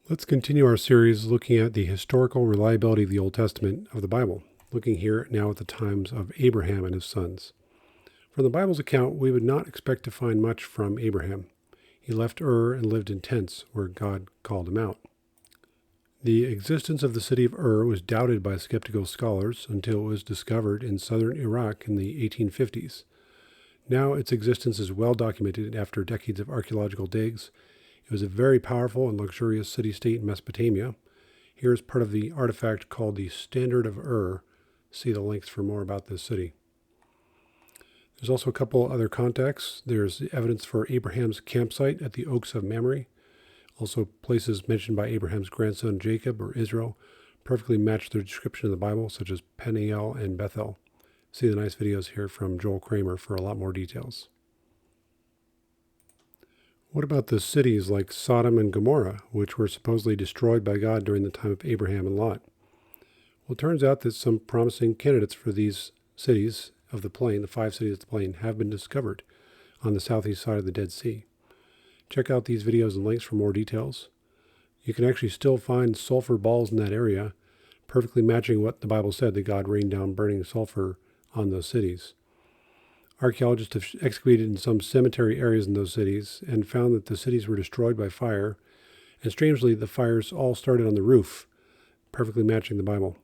Let's continue our series looking at the historical reliability of the Old Testament of the Bible, looking here now at the times of Abraham and his sons. From the Bible's account, we would not expect to find much from Abraham. He left Ur and lived in tents where God called him out. The existence of the city of Ur was doubted by skeptical scholars until it was discovered in southern Iraq in the 1850s. Now its existence is well documented after decades of archaeological digs. It was a very powerful and luxurious city-state in Mesopotamia. Here is part of the artifact called the Standard of Ur. See the links for more about this city. There's also a couple other contexts. There's evidence for Abraham's campsite at the Oaks of Mamre. Also places mentioned by Abraham's grandson Jacob or Israel perfectly match the description of the Bible, such as Peniel and Bethel. See the nice videos here from Joel Kramer for a lot more details. What about the cities like Sodom and Gomorrah, which were supposedly destroyed by God during the time of Abraham and Lot? Well, it turns out that some promising candidates for these cities of the plain, the 5 cities of the plain, have been discovered on the southeast side of the Dead Sea. Check out these videos and links for more details. You can actually still find sulfur balls in that area, perfectly matching what the Bible said, that God rained down burning sulfur on those cities. Archaeologists have excavated in some cemetery areas in those cities and found that the cities were destroyed by fire, and strangely, the fires all started on the roof, perfectly matching the Bible.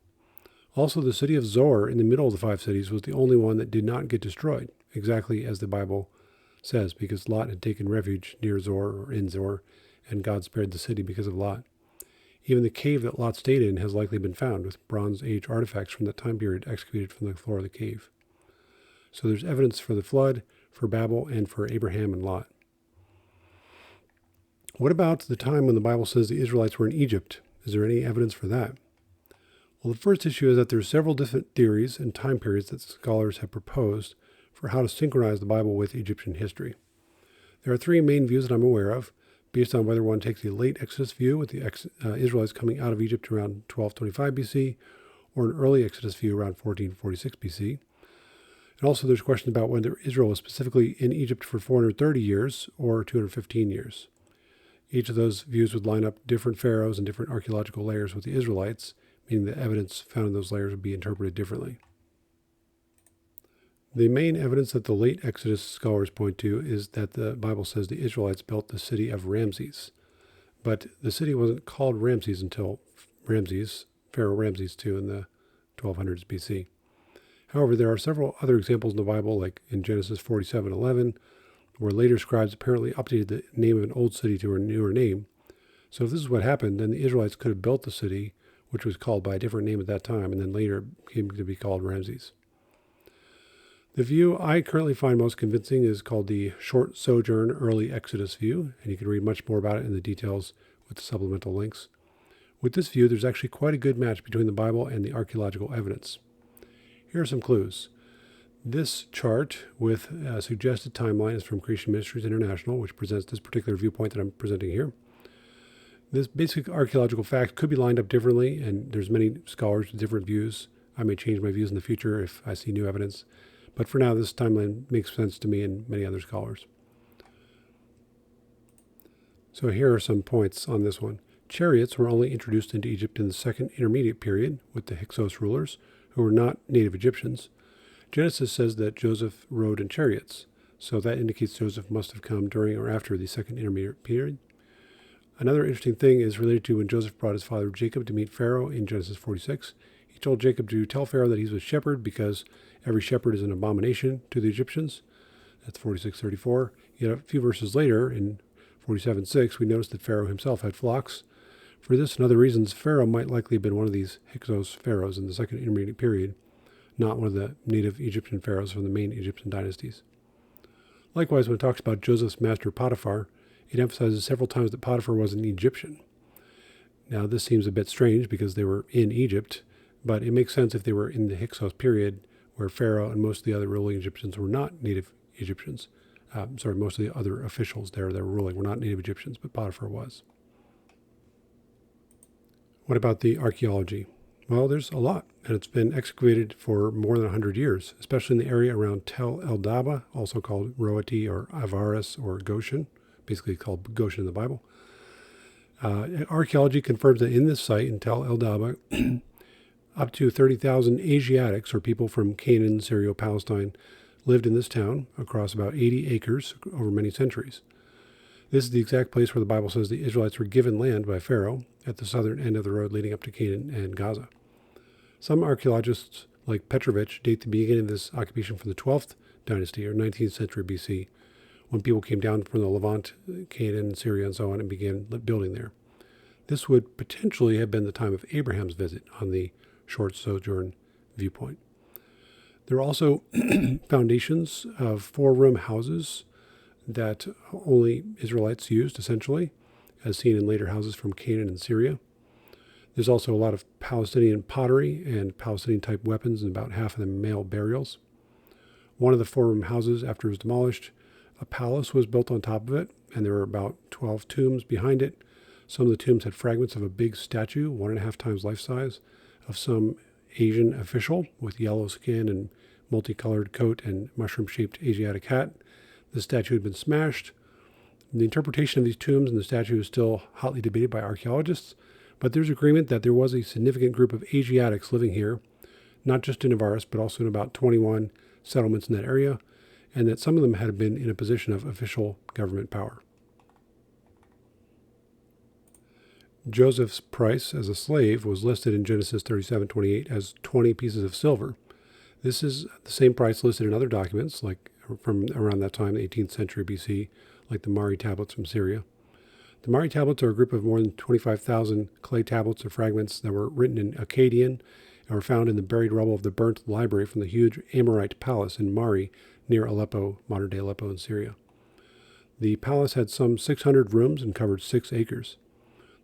Also, the city of Zoar in the middle of the 5 cities was the only one that did not get destroyed, exactly as the Bible says, because Lot had taken refuge near Zoar or in Zoar, and God spared the city because of Lot. Even the cave that Lot stayed in has likely been found, with Bronze Age artifacts from that time period excavated from the floor of the cave. So there's evidence for the flood, for Babel, and for Abraham and Lot. What about the time when the Bible says the Israelites were in Egypt? Is there any evidence for that? Well, the first issue is that there are several different theories and time periods that scholars have proposed for how to synchronize the Bible with Egyptian history. There are 3 main views that I'm aware of, based on whether one takes the late Exodus view with the Israelites coming out of Egypt around 1225 BC, or an early Exodus view around 1446 BC. And also there's questions about whether Israel was specifically in Egypt for 430 years or 215 years. Each of those views would line up different pharaohs and different archaeological layers with the Israelites, meaning the evidence found in those layers would be interpreted differently. The main evidence that the late Exodus scholars point to is that the Bible says the Israelites built the city of Ramses. But the city wasn't called Ramses until Pharaoh Ramses II in the 1200s BC. However, there are several other examples in the Bible, like in Genesis 47:11, where later scribes apparently updated the name of an old city to a newer name. So if this is what happened, then the Israelites could have built the city, which was called by a different name at that time, and then later came to be called Ramses. The view I currently find most convincing is called the Short Sojourn Early Exodus view, and you can read much more about it in the details with the supplemental links. With this view, there's actually quite a good match between the Bible and the archaeological evidence. Here are some clues. This chart with a suggested timeline is from Creation Ministries International, which presents this particular viewpoint that I'm presenting here. This basic archaeological fact could be lined up differently, and there's many scholars with different views. I may change my views in the future if I see new evidence, but for now, this timeline makes sense to me and many other scholars. So here are some points on this one. Chariots were only introduced into Egypt in the Second Intermediate Period with the Hyksos rulers, who were not native Egyptians. Genesis says that Joseph rode in chariots, so that indicates Joseph must have come during or after the Second Intermediate Period. Another interesting thing is related to when Joseph brought his father Jacob to meet Pharaoh in Genesis 46. He told Jacob to tell Pharaoh that he's a shepherd because every shepherd is an abomination to the Egyptians. That's 46:34. Yet a few verses later, in 47:6, we notice that Pharaoh himself had flocks. For this and other reasons, Pharaoh might likely have been one of these Hyksos pharaohs in the Second Intermediate Period, not one of the native Egyptian pharaohs from the main Egyptian dynasties. Likewise, when it talks about Joseph's master Potiphar, it emphasizes several times that Potiphar was an Egyptian. Now, this seems a bit strange because they were in Egypt, but it makes sense if they were in the Hyksos period, where Pharaoh and most of the other ruling Egyptians were not native Egyptians. Most of the other officials there that were ruling were not native Egyptians, but Potiphar was. What about the archaeology? Well, there's a lot, and it's been excavated for more than 100 years, especially in the area around Tel El Daba, also called Roati or Avaris or Goshen, basically called Goshen in the Bible. Archaeology confirms that in this site in Tel El Daba, up to 30,000 Asiatics, or people from Canaan, Syria, Palestine, lived in this town across about 80 acres over many centuries. This is the exact place where the Bible says the Israelites were given land by Pharaoh at the southern end of the road leading up to Canaan and Gaza. Some archaeologists, like Petrovich, date the beginning of this occupation from the 12th dynasty, or 19th century BC, when people came down from the Levant, Canaan, and Syria, and so on, and began building there. This would potentially have been the time of Abraham's visit on the short sojourn viewpoint. There are also foundations of four-room houses that only Israelites used, essentially, as seen in later houses from Canaan and Syria. There's also a lot of Palestinian pottery and Palestinian-type weapons and about half of them male burials. One of the four-room houses, after it was demolished, a palace was built on top of it, and there were about 12 tombs behind it. Some of the tombs had fragments of a big statue, 1.5 times life size, of some Asian official with yellow skin and multicolored coat and mushroom-shaped Asiatic hat. The statue had been smashed. The interpretation of these tombs and the statue is still hotly debated by archaeologists, but there's agreement that there was a significant group of Asiatics living here, not just in Avaris, but also in about 21 settlements in that area, and that some of them had been in a position of official government power. Joseph's price as a slave was listed in Genesis 37:28 as 20 pieces of silver. This is the same price listed in other documents, like from around that time, the 18th century BC, like the Mari tablets from Syria. The Mari tablets are a group of more than 25,000 clay tablets or fragments that were written in Akkadian and were found in the buried rubble of the burnt library from the huge Amorite palace in Mari, near Aleppo, modern-day Aleppo in Syria. The palace had some 600 rooms and covered 6 acres.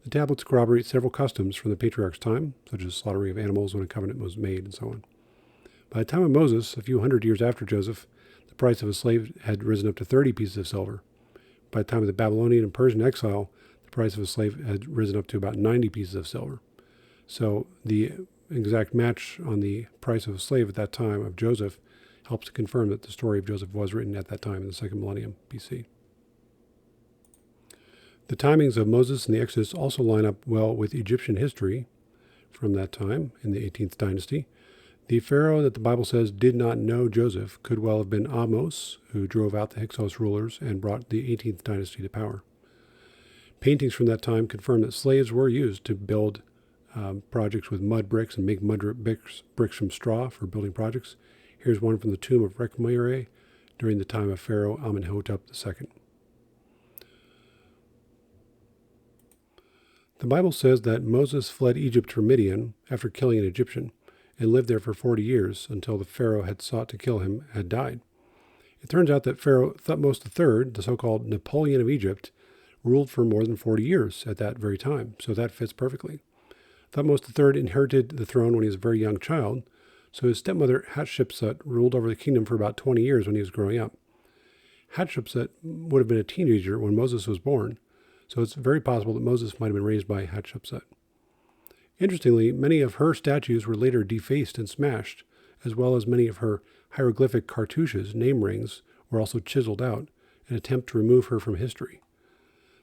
The tablets corroborate several customs from the Patriarchs' time, such as slaughtering of animals when a covenant was made and so on. By the time of Moses, a few hundred years after Joseph, the price of a slave had risen up to 30 pieces of silver. By the time of the Babylonian and Persian exile, the price of a slave had risen up to about 90 pieces of silver. So the exact match on the price of a slave at that time of Joseph helps to confirm that the story of Joseph was written at that time in the 2nd millennium BC. The timings of Moses and the Exodus also line up well with Egyptian history from that time in the 18th dynasty. The pharaoh that the Bible says did not know Joseph could well have been Ahmose, who drove out the Hyksos rulers and brought the 18th dynasty to power. Paintings from that time confirm that slaves were used to build projects with mud bricks and make mud bricks from straw for building projects. Here's one from the tomb of Rekhmire during the time of Pharaoh Amenhotep II. The Bible says that Moses fled Egypt for Midian after killing an Egyptian and lived there for 40 years until the Pharaoh had sought to kill him had died. It turns out that Pharaoh Thutmose III, the so-called Napoleon of Egypt, ruled for more than 40 years at that very time, so that fits perfectly. Thutmose III inherited the throne when he was a very young child, so his stepmother Hatshepsut ruled over the kingdom for about 20 years when he was growing up. Hatshepsut would have been a teenager when Moses was born, so it's very possible that Moses might have been raised by Hatshepsut. Interestingly, many of her statues were later defaced and smashed, as well as many of her hieroglyphic cartouches, name rings, were also chiseled out, an attempt to remove her from history.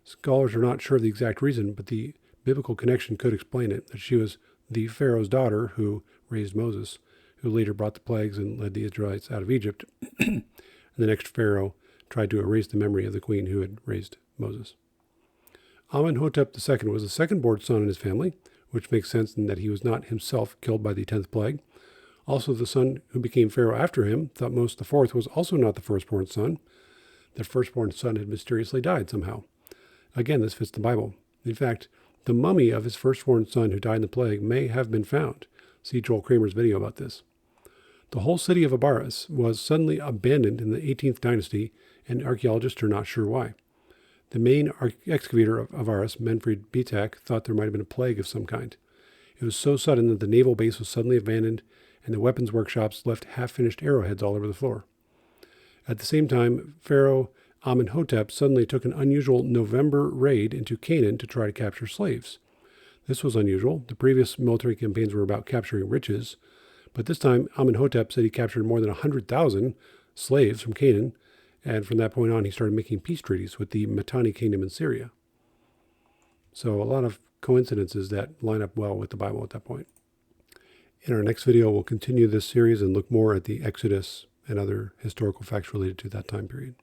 Scholars are not sure of the exact reason, but the biblical connection could explain it, that she was the Pharaoh's daughter who raised Moses, who later brought the plagues and led the Israelites out of Egypt, and the next Pharaoh tried to erase the memory of the queen who had raised Moses. Amenhotep II was the second-born son in his family, which makes sense in that he was not himself killed by the 10th plague. Also, the son who became Pharaoh after him, Thutmose IV, was also not the firstborn son. The firstborn son had mysteriously died somehow. Again, this fits the Bible. In fact, the mummy of his firstborn son who died in the plague may have been found. See Joel Kramer's video about this. The whole city of Avaris was suddenly abandoned in the 18th dynasty, and archaeologists are not sure why. The main excavator of Avaris, Menfried Bitak, thought there might have been a plague of some kind. It was so sudden that the naval base was suddenly abandoned, and the weapons workshops left half-finished arrowheads all over the floor. At the same time, Pharaoh Amenhotep suddenly took an unusual November raid into Canaan to try to capture slaves. This was unusual. The previous military campaigns were about capturing riches, but this time Amenhotep said he captured more than 100,000 slaves from Canaan, and from that point on he started making peace treaties with the Mitanni kingdom in Syria. So a lot of coincidences that line up well with the Bible at that point. In our next video, we'll continue this series and look more at the Exodus and other historical facts related to that time period.